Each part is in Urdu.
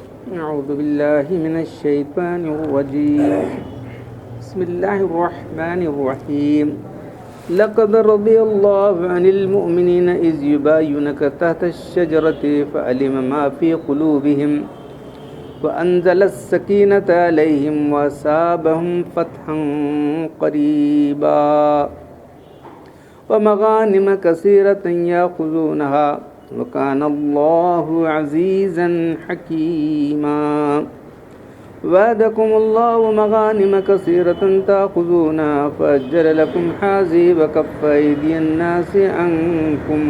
أعوذ بالله من الشيطان الرجيم بسم الله الرحمن الرحيم لقد رضي الله عن المؤمنين إذ يبايعونك تحت الشجرة فعلم ما في قلوبهم وأنزل السكينة عليهم وأصابهم فتحا قريبا ومغانم كثيرة يأخذونها وكان الله عزيزا حكيما وعدكم الله مغانم كثيرة تأخذونها فأجل لكم هذه وكف أيدي الناس عنكم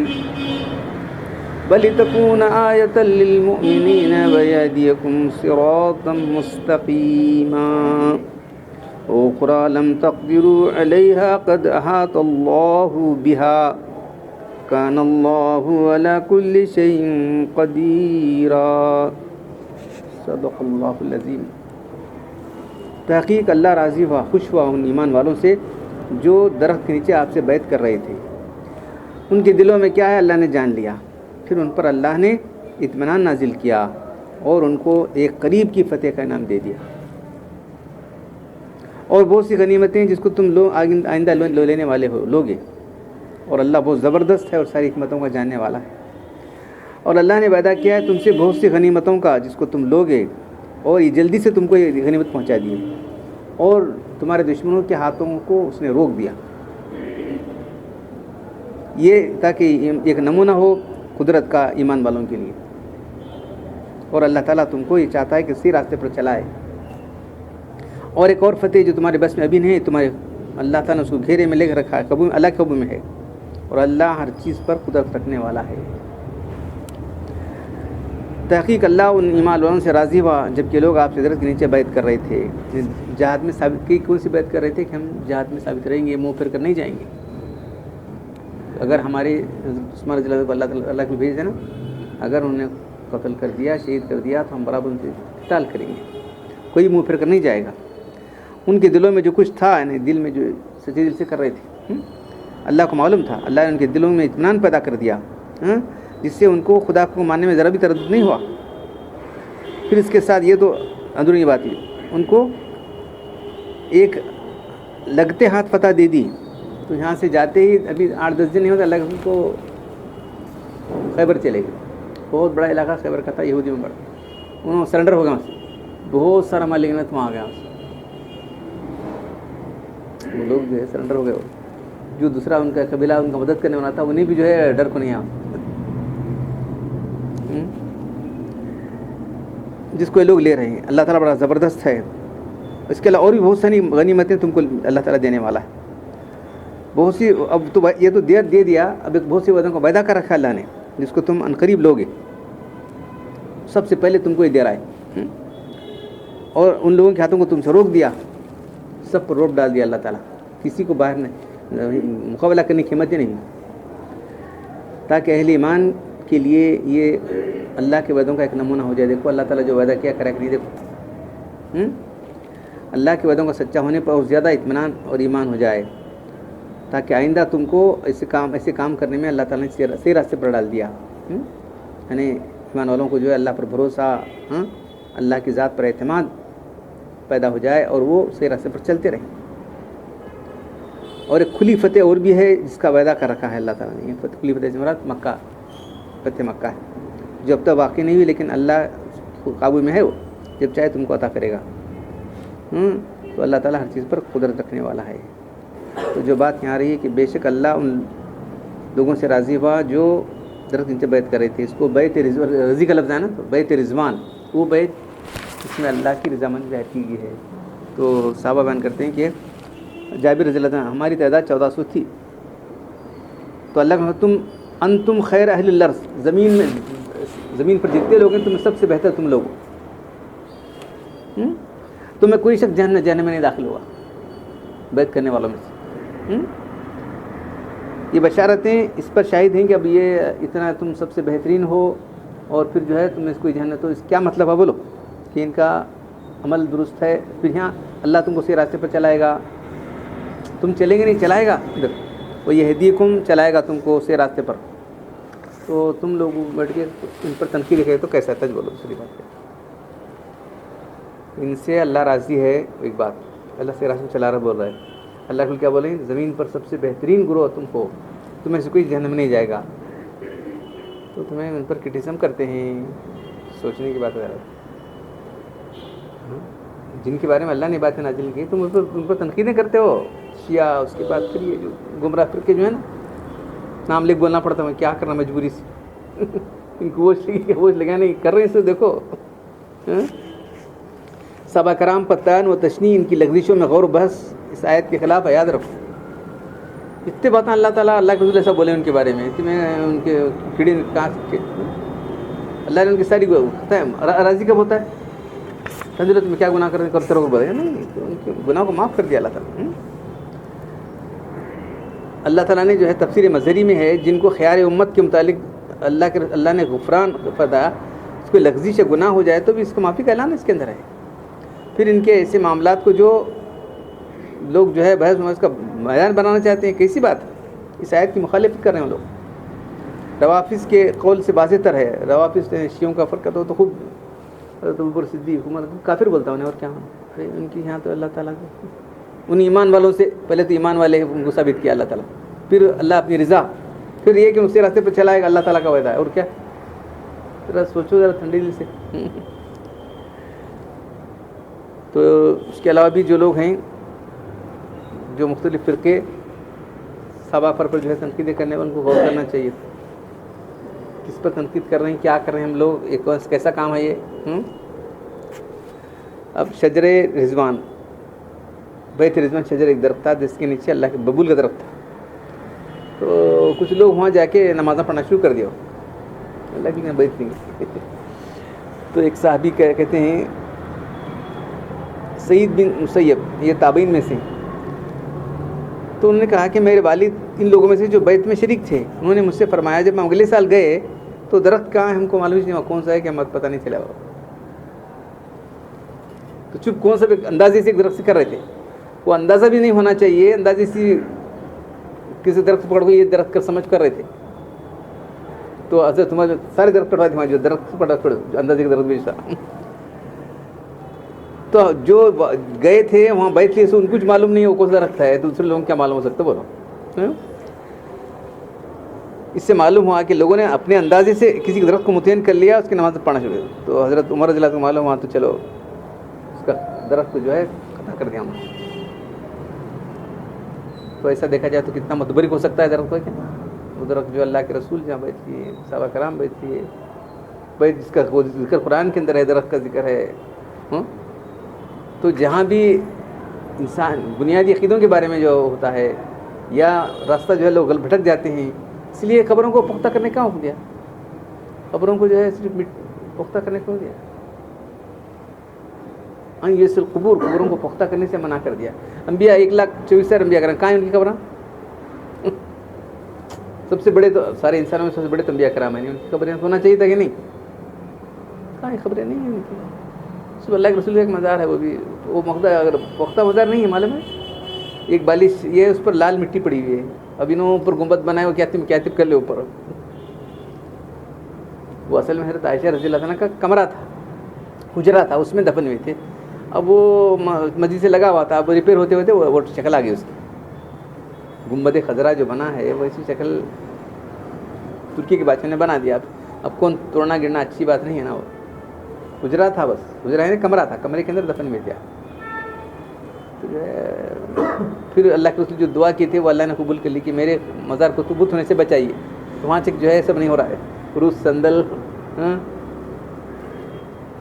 ولتكون آية للمؤمنين ويهديكم صراطا مستقيما أخرى لم تقدروا عليها قد أحاط الله بها كان الله على كل شيء قديرا صدق اللہ العظیم۔ تحقیق اللہ راضی ہوا، خوش ہوا ان ایمان والوں سے جو درخت کے نیچے آپ سے بیعت کر رہے تھے۔ ان کے دلوں میں کیا ہے اللہ نے جان لیا، پھر ان پر اللہ نے اطمینان نازل کیا اور ان کو ایک قریب کی فتح کا انعام دے دیا، اور بہت سی غنیمتیں جس کو تم لوگ آئندہ لو لینے والے ہو لوگے، اور اللہ بہت زبردست ہے اور ساری حکمتوں کا جاننے والا ہے۔ اور اللہ نے وعدہ کیا ہے تم سے بہت سی غنیمتوں کا جس کو تم لوگے، اور یہ جلدی سے تم کو یہ غنیمت پہنچا دی، اور تمہارے دشمنوں کے ہاتھوں کو اس نے روک دیا، یہ تاکہ ایک نمونہ ہو قدرت کا ایمان والوں کے لیے۔ اور اللہ تعالیٰ تم کو یہ چاہتا ہے کہ اسی راستے پر چلائے۔ اور ایک اور فتح جو تمہارے بس میں ابھی نہیں، تمہارے اللہ تعالیٰ نے اس کو گھیرے میں لے کر رکھا ہے، اللہ کے قبو میں ہے، اور اللہ ہر چیز پر قدرت رکھنے والا ہے۔ تحقیق اللہ ان ایمان والوں سے راضی ہوا جبکہ لوگ آپ سے درخت کے نیچے بیعت کر رہے تھے، جہاد میں ثابت کی کون سی بیعت کر رہے تھے کہ ہم جہاد میں ثابت رہیں گے، منہ پھر کر نہیں جائیں گے۔ اگر ہمارے عثمان رضی اللہ کو اللہ کو بھیج دینا، اگر انہوں نے قتل کر دیا، شہید کر دیا، تو ہم برابر ان سے قتال کریں گے، کوئی منہ پھر کر نہیں جائے گا۔ ان کے دلوں میں جو کچھ تھا، یعنی دل میں جو سچے دل سے کر رہے تھے، اللہ کو معلوم تھا، اللہ نے ان کے دلوں میں اطمینان پیدا کر دیا، جس سے ان کو خدا کو ماننے میں ذرا بھی تردد نہیں ہوا۔ پھر اس کے ساتھ یہ تو اندرونی بات ہے، ان کو ایک لگتے ہاتھ فتح دے دی، تو یہاں سے جاتے ہی ابھی 8-10 دن نہیں ہوتا اللہ ان کو خیبر چلے گئے، بہت بڑا علاقہ خیبر کا تھا، یہودی میں بڑا، انہوں سرنڈر ہو گیا وہاں سے، بہت سارا مال غنیمت وہاں آ گیا، وہ لوگ جو ہے سرنڈر ہو گئے، جو دوسرا ان کا قبیلہ ان کا مدد کرنے والا تھا انہیں بھی جو ہے ڈر کو نہیں آیا، جس کو یہ لوگ لے رہے ہیں۔ اللہ تعالیٰ بڑا زبردست ہے۔ اس کے علاوہ اور بھی بہت ساری غنیمتیں تم کو اللہ تعالیٰ دینے والا ہے، بہت سی۔ اب تو یہ تو دے دیا، اب ایک بہت سی وعدوں کا وعدہ کر رکھا اللہ نے جس کو تم عنقریب لوگے، سب سے پہلے تم کو یہ دے رہا ہے، اور ان لوگوں کے ہاتھوں کو تم سے روک دیا، سب پر روک ڈال دیا اللہ تعالیٰ، کسی کو باہر مقابلہ کرنے کی ہمت نہیں، تاکہ اہل ایمان کے لیے یہ اللہ کے وعدوں کا ایک نمونہ ہو جائے۔ دیکھو اللہ تعالیٰ جو وعدہ کیا کرا کری، دیکھو اللہ کے وعدوں کا سچا ہونے پر اور زیادہ اطمینان اور ایمان ہو جائے، تاکہ آئندہ تم کو ایسے کام کرنے میں اللہ تعالیٰ نے صحیح راستے پر ڈال دیا۔ یعنی ایمان والوں کو جو ہے اللہ پر بھروسہ، اللہ کی ذات پر اعتماد پیدا ہو جائے اور وہ صحیح راستے پر چلتے رہیں۔ اور ایک کھلی فتح اور بھی ہے جس کا وعدہ کر رکھا ہے اللہ تعالیٰ نے، کھلی فتح سے مراد مکہ، فتح مکہ ہے، جو اب تک واقع نہیں ہوئی لیکن اللہ قابو میں ہے، وہ جب چاہے تم کو عطا کرے گا۔ تو اللہ تعالیٰ ہر چیز پر قدرت رکھنے والا ہے۔ تو جو بات یہاں رہی ہے کہ بے شک اللہ ان لوگوں سے راضی ہوا جو درخت نیچے بیعت کر رہے تھے، اس کو بیعت رضی کا لفظ ہے نا، تو بیعت رضوان، وہ بیعت اس میں اللہ کی رضامندی ظاہر کی گئی ہے۔ تو صحابہ بیان کرتے ہیں کہ جابر رضی اللہ عنہ، ہماری تعداد 1400 تھی، تو اللہ کا انتم خیر اہل الارض، زمین پر جتنے لوگ ہیں تم سب سے بہتر تم لوگ، تمہیں کوئی شک جہنم میں نہیں داخل ہوگا بیعت کرنے والوں میں سے۔ یہ بشارتیں اس پر شاہد ہیں کہ اب یہ اتنا تم سب سے بہترین ہو، اور پھر جو ہے تم اس کو جہنم، تو اس کیا مطلب ہے بولو کہ ان کا عمل درست ہے، پھر یہاں اللہ تم کو صحیح راستے پر چلائے گا، تم چلیں گے نہیں چلائے گا ادھر، وہ یہدیکم چلائے گا تم کو صحیح راستے پر، تو تم لوگ بیٹھ کے ان پر تنقید کرے تو کیسا تج بولو دوسری بات ہے۔ ان سے اللہ راضی ہے. ایک بات اللہ سے راضی چلا رہا بول رہا ہے. اللہ کو کیا بولیں؟ زمین پر سب سے بہترین گروہ تم کو، تمہیں سے کوئی جہنم میں نہیں جائے گا. تو تمہیں ان پر کرٹیسم کرتے ہیں. سوچنے کی بات ہے جن کے بارے میں اللہ نے باتیں نازل کی تم ان پر تنقیدیں کرتے ہو. شیعہ اس کے بعد پھر یہ جو گمراہ فرقے جو ہے نا، نام لکھ بولنا پڑتا ہے، کیا کرنا مجبوری سے. ان کو ووٹ لگا نہیں کر رہے ہیں. سے دیکھو صحابہ کرام پتان و تشنی ان کی لغزشوں میں غور و بحث اس آیت کے خلاف ہے. یاد رکھو اتنے باتیں اللہ تعالیٰ اللہ کے رسول ایسا بولے ان کے بارے میں، اتنے ان کے کیڑے کانچ کے اللہ نے ان کی ساری راضی کب ہوتا ہے؟ سمجھ تم کیا گناہ کرتے رہو بولے نہیں، تو ان کے گناہ کو معاف کر دیا اللہ تعالیٰ. اللہ تعالیٰ نے جو ہے تفسیر مظہری میں ہے، جن کو خیار امت کے متعلق اللہ نے غفران فرمایا، اس کو لغزش یا گناہ ہو جائے تو بھی اس کو معافی کا اعلان اس کے اندر ہے. پھر ان کے ایسے معاملات کو جو لوگ جو ہے بحث اس کا میدان بنانا چاہتے ہیں، کیسی بات ہے؟ اس آیت کی مخالفت کر رہے ہیں وہ لوگ. روافظ کے قول سے واضح تر ہے. روافظ شیعوں کا فرق تو خود حضرت ابوبکر صدیق عمر کافر بولتا انہیں، اور کیا ارے ان کی یہاں تو اللہ تعالیٰ کو ان ایمان والوں سے پہلے تو ایمان والے ان کو ثابت کیا اللہ تعالیٰ، پھر اللہ اپنی رضا، پھر یہ کہ اس کے راستے پہ چلائے گا اللہ تعالیٰ کا وعدہ ہے. اور کیا ذرا سوچو ذرا ٹھنڈی دل سے. تو اس کے علاوہ بھی جو لوگ ہیں جو مختلف فرقے صحابہ پر جو ہے تنقیدیں کرنے والوں کو غور کرنا چاہیے کس پر تنقید کر رہے ہیں، کیا کر رہے ہیں ہم لوگ، ایک کیسا کام ہے یہ. اب شجر رضوان، بیت رضوان شجر ایک درخت تھا جس کے نیچے اللہ کے ببول کا درخت تھا. تو کچھ لوگ وہاں جا کے نمازیں پڑھنا شروع کر دیا، اللہ کی بیت نہیں. تو ایک صحابی کہتے ہیں سعید بن مسیب، یہ تابعین میں سے، تو انہوں نے کہا کہ میرے والد ان لوگوں میں سے جو بیت میں شریک تھے، انہوں نے مجھ سے فرمایا جب ہم اگلے سال گئے تو درخت کہاں ہے ہم کو معلوم نہیں ہوا کون سا ہے کہ ہمیں پتہ نہیں چلا. تو چپ کون سا اندازے سے ایک درخت سے کر رہے تھے، وہ اندازہ بھی نہیں ہونا چاہیے، اندازے سے کسی درخت پکڑ کو یہ درخت کر سمجھ کر رہے تھے. تو حضرت تمہارے سارے درخت کٹوا تھے، جو درخت پڑا اندازے کے درخت بھی تھا. تو جو گئے تھے وہاں بیٹھ لیے ان کچھ معلوم نہیں وہ کون سا درخت ہے، دوسرے لوگوں کو کیا معلوم ہو سکتا بولو. اس سے معلوم ہوا کہ لوگوں نے اپنے اندازے سے کسی درخت کو متعین کر لیا، اس کی نماز پڑھنا شروع کر. تو حضرت عمر رضی اللہ عنہ کو معلوم ہوا تو چلو اس کا درخت جو ہے قطع کر دیا ہم. تو ایسا دیکھا جائے تو کتنا متبرک ہو سکتا ہے درخت کو. کیا وہ درخت جو اللہ کے رسول جہاں بیٹھتی ہے، صحابہ کرام بیٹھتی ہے، بیت جس کا ذکر قرآن کے اندر ہے، درخت کا ذکر ہے. تو جہاں بھی انسان بنیادی عقیدوں کے بارے میں جو ہوتا ہے یا راستہ جو ہے لوگ بھٹک جاتے ہیں، اس لیے قبروں کو پختہ کرنے کا حکم دیا. قبروں کو جو ہے صرف پختہ کرنے کو دیا. یہ صرف قبروں کو پختہ کرنے سے منع کر دیا. انبیاء 1,24,000 انبیاء کرام، کہاں ہیں ان کی قبریں؟ سب سے بڑے تو سارے انسانوں میں سب سے بڑے تو انبیاء کرام ہیں، ان کی قبریں ہونا چاہیے تھا کہ نہیں؟ کہاں خبریں نہیں ہیں ان کی. صرف اللہ کے رسول کا ایک مزار ہے، وہ بھی وہ اگر پختہ مزار نہیں ہے معلوم ہے. ایک بالش یہ اس پر لال مٹی پڑی ہوئی ہے، اب انہوں اوپر گنبد بنائے وہ کیاتب کر لے اوپر. وہ اصل میں حضرت عائشہ رضی اللہ عنہ کا کمرہ تھا، حجرہ تھا، اس میں دفن ہوئے تھے. اب وہ مسجد سے لگا ہوا تھا، اب ریپیئر ہوتے ہوتے وہ شکل آ گئی اس کی. گنبد خضرا جو بنا ہے وہ ایسی شکل ترکی کے بادشاہ نے بنا دیا. اب کون توڑنا گرنا اچھی بات نہیں ہے نا. وہ حجرہ تھا، بس حجرہ ہے، کمرہ تھا، کمرے کے اندر دفن ہوئے تھے. پھر اللہ کے رسول جو دعا کی تھی وہ اللہ نے قبول کر لی کہ میرے مزار کو تبوت ہونے سے بچائیے. تو وہاں تک جو ہے سب نہیں ہو رہا ہے، روس سندل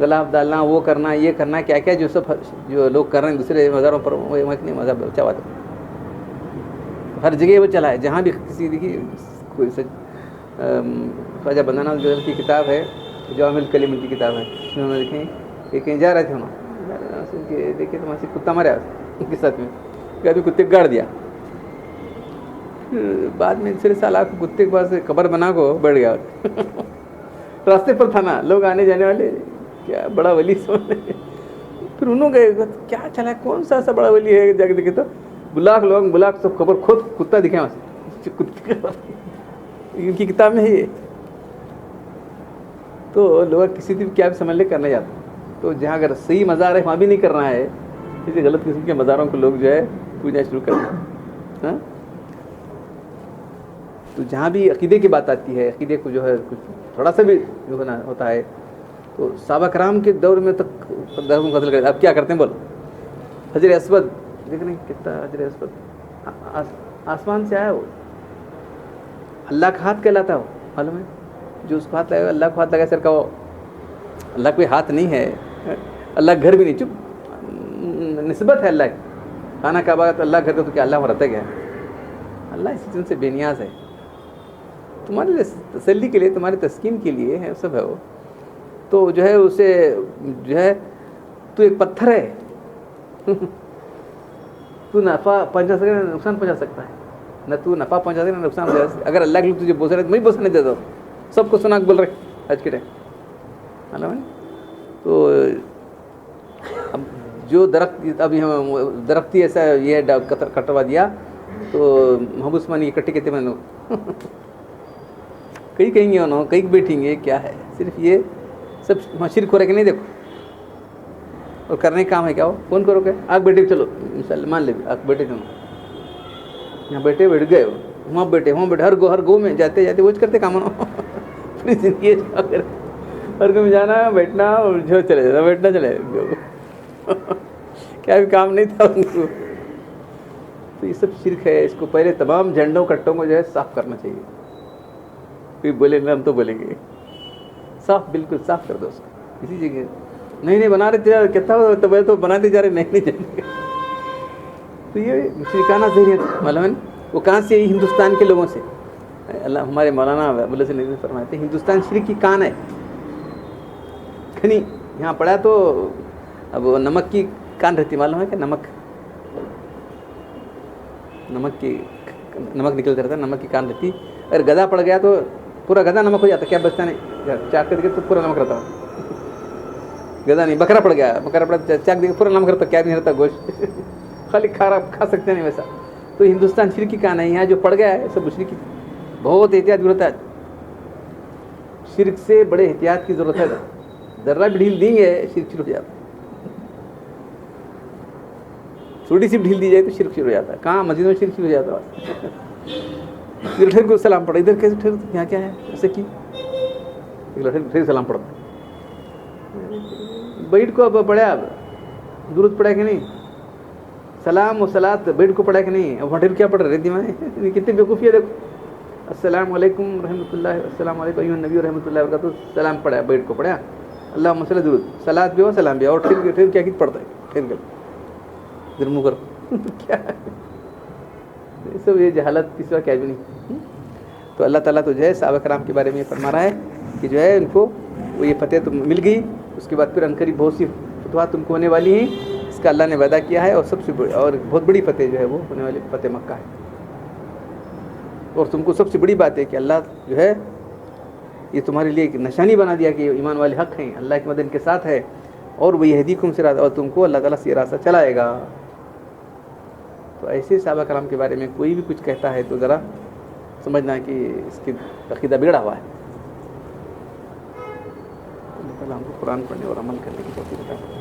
گلاب ڈالنا، وہ کرنا یہ کرنا، کیا کیا جو سب جو لوگ کر رہے ہیں دوسرے مزاروں پر، وہ ایک نہیں مذہب بچا ہوا تھا. ہر جگہ وہ چلا ہے، جہاں بھی کسی دیکھیے کوئی خواجہ بندانا جو کی کتاب ہے جوامع الکلم کی کتاب ہے، اس میں انہوں نے دیکھیں کہ کہیں جا رہے تھے وہاں دیکھے تو وہاں سے کتا مرا ان کے ساتھ میں، کبھی کتے گاڑ دیا. بعد میں دوسرے سال آپ کو کتے کے پاس قبر بنا کو بیٹھ گیا. راستے پر تھا نا، لوگ آنے جانے والے، کیا بڑا ولی سمجھ. پھر انہوں گئے کیا چلا کون سا ایسا بڑا ولی ہے، جا کے دیکھے تو بلاک سب خبر خود کتا دکھے وہاں سے، ان کی کتاب میں ہے یہ. تو لوگ کسی بھی کیا بھی سمجھ لے کرنے جاتے. تو جہاں اگر صحیح مزار ہے وہاں بھی نہیں کرنا ہے، کسی غلط قسم کے مزاروں کو لوگ جو ہے پوجنا شروع کر دیں. ہاں تو جہاں بھی عقیدے کی بات آتی ہے، عقیدے کو جو ہے کچھ تھوڑا سا بھی جو ہوتا ہے، تو صحابہ کرام کے دور میں تک درخت قتل کرتے. اب کیا کرتے ہیں بولو؟ حجر اسود دیکھ رہے ہیں کتنا، حجر اسود آسمان سے آیا، وہ اللہ کا ہاتھ کہلاتا ہے، وہ معلوم ہے. جو اس کو ہاتھ لگا اللہ کو ہاتھ لگا سر کا، وہ اللہ کوئی ہاتھ نہیں ہے، اللہ گھر بھی نہیں، چپ نسبت ہے اللہ کی. خانہ کعبہ تو اللہ گھر کا، تو کیا اللہ وہاں رہتا کیا؟ اللہ اسی چیز سے بے نیاز ہے. تمہارے لیے تسلی کے لیے، تمہارے تسکین کے لیے ہے، سب ہے وہ. تو جو ہے اسے جو ہے تو ایک پتھر ہے، تو نفع پہنچا سکے نہ نقصان پہنچا سکتا ہے، نہ تو نفع پہنچا سکے نہ نقصان پہنچا سکتا. اگر اللہ کے لیے تجھے بوسا رہے تو میں بوسا نہیں دیتا ہوں، سب کو سنا کے بول رہے آج کے ٹائم. تو اب جو درخت ابھی ہم درختی ایسا یہ کٹوا دیا تو محبوس مانی اکٹھے کہتے ہیں کئی کہیں گے انہوں کئی بیٹھیں گے، کیا ہے صرف یہ سب شرک ہو رہا ہے کہ نہیں. دیکھو اور کرنے کا کام ہے کیا، وہ فون کرو کہ آگ بیٹھے چلو انشاءاللہ مان لے آگ بیٹھے چلو، یہاں بیٹھے بیٹھ گئے، وہاں بیٹھے ہر گو میں جاتے جاتے وہ کرتے کام پوری زندگی. ہر گو میں جانا بیٹھنا اور جو چلے جانا بیٹھنا چلے کیا بھی کام نہیں تھا ان کو. تو یہ سب شرک ہے. اس کو پہلے تمام جھنڈوں کٹوں کو جو ہے صاف کرنا چاہیے. کوئی بولے نا ہم تو بولیں گے صاف، بالکل صاف کر دو اس کو. اسی جگہ نہیں بنا رہے کتنا تو بناتے جا رہے نہیں چلے. تو یہ مشرکانہ ذہنیت معلوم ہے وہ کہاں سے؟ ہندوستان کے لوگوں سے. اللہ ہمارے مولانا ابوالحسن سے نہیں فرماتے ہندوستان شرک کی کان ہے. کھنی یہاں پڑا تو اب نمک کی کان رہتی، معلوم ہے کہ نمک نکلتا رہتا، نمک کی کان رہتی. اگر گدھا پڑ گیا تو پورا گدھا نمک ہو جاتا، کیا بچتا نہیں. چاک کر کے تو پورا نمک رہتا. گدھا نہیں، بکرا پڑ گیا، بکرا پڑا چاک دے کے پورا نمک رہتا، کیا نہیں رہتا گوشت خالی کھا سکتے نہیں ویسا. تو ہندوستان شرک کی کان ہے. یہاں جو پڑ گیا ہے سب شرک کی. بہت احتیاط ضرورت ہے. شرک سے بڑے احتیاط کی ضرورت ہے. ذرہ بھی ڈھیل دیں گے شرک شروع ہو جاتا ہے. تھوڑی سی ڈھیل دی جائے تو شرک شروع ہو جاتا ہے. کہاں مسجد میں شرک شروع ہو جاتا ہے. ادھر کو سلام پڑا، ادھر کیسے ٹھہر یہاں کیا ہے ایسے کی پھر سلام پڑتا. بیٹھ کو اب پڑھا، اب درود پڑھا کہ نہیں، سلام و صلات بیٹھ کو پڑھا کہ نہیں. اب ہٹر کیا پڑھ رہے دیوانے، کتنی بیوقوفی ہے. دیکھو السلام علیکم رحمۃ اللہ، السلام علیکم ایھا النبی رحمۃ اللہ وبرکاتہ. سلام پڑھا، بیٹھ کو پڑھا، اللہم صلی درود صلات بھی ہو سلام بھی ہو، اور پھر کیا پڑھتا ہے ٹھہر کر ادھر منہ کر کیا سب یہ جہالت کس وقت کیا بھی نہیں. تو اللہ تعالیٰ تو جو ہے صحابہ کرام کے بارے میں فرما رہا ہے کہ جو ہے ان کو وہ یہ فتح تو مل گئی. اس کے بعد پھر انقریب بہت سی فتوحات تم کو ہونے والی ہیں. اس کا اللہ نے وعدہ کیا ہے، اور سب سے اور بہت بڑی فتح جو ہے وہ ہونے والی فتح مکہ ہے. اور تم کو سب سے بڑی بات ہے کہ اللہ جو ہے یہ تمہارے لیے ایک نشانی بنا دیا کہ ایمان والے حق ہیں، اللہ کی مدد ان کے ساتھ ہے، اور وہ یہدیکم صراط، اور تم کو اللہ تعالیٰ سے راستہ چلائے گا. تو ایسے صحابہ کرام کے بارے میں کوئی بھی کچھ کہتا ہے تو ذرا سمجھنا کہ اس کی عقیدہ بگڑا ہوا ہے. اللہ تعالیٰ ہم کو قرآن پڑھنے اور عمل کرنے کی توفیق عطا فرمائے.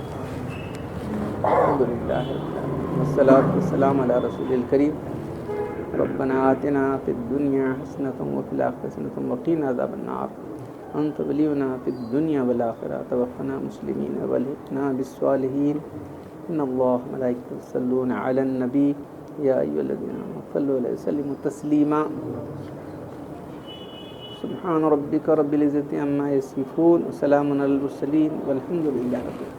الحمدللہ والصلاۃ والسلام علی رسول الکریم. ربنا آتنا فی الدنیا حسنۃ وفی الآخرۃ حسنۃ وقنا عذاب النار. انت ولینا فی الدنیا والآخرہ توفنا مسلمین والحقنا بالصالحین. ان اللہ ملائکۃ یصلون علی النبی یا ایھا الذین آمنوا صلوا علیہ وسلموا تسلیما. سبحان ربک رب العزۃ عما یصفون وسلام علی المرسلین والحمد للہ رب العالمین.